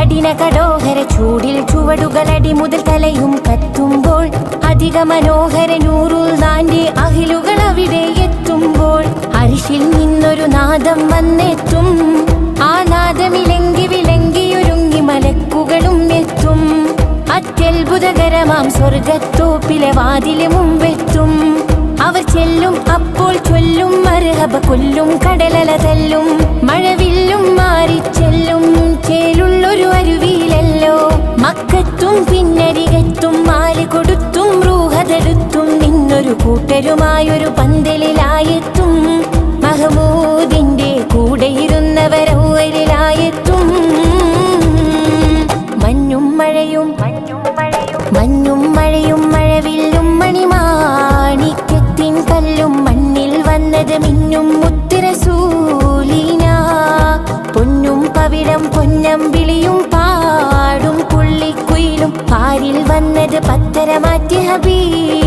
കഠിന കടോഹര ചൂടിൽ ചുവടുകളടി മുതൽ തലയും കത്തുമ്പോൾ അധിക മനോഹര നൂറുൽ നാന്റെ അഹിലുകൾ അവിടെ എത്തുമ്പോൾ അരിശിൽ നിന്നൊരു നാദം വന്നെത്തും. ആ നാദമിലെങ്കി വിലങ്കിയൊരുങ്ങി മലക്കുകളും എത്തും. അത്യത്ഭുതകരമാം സ്വർഗത്തോപ്പിലെ വാതില് മുമ്പെത്തും. അവർ ചെല്ലും അപ്പോൾ ചൊല്ലും മർഹബ കൊല്ലും കടലല തല്ലും. മഴവില്ലും മാറിച്ചെല്ലും ചേലുള്ളൊരു അരുവിയിലല്ലോ. മക്കത്തും പിന്നരികത്തും മാല് കൊടുത്തും റൂഹതെടുത്തും നിന്നൊരു കൂട്ടരുമായൊരു പന്തലിലായെത്തും. മഹമൂദിന്റെ കൂടെയിരുന്നവരൗവലിലായെത്തും. മഞ്ഞും മഴയും മഴവില്ലും മണിമാണിക്യത്തിൻ കല്ലും മണ്ണിൽ വന്നത് മിന്നും മുത്തുറസൂലിന. പൊന്നും പവിഴം പൊന്നമ്പിളിയും പാടും പുള്ളിക്കുയിലും പാരിൽ വന്നത് പത്തരമാറ്റി ഹബീബ്.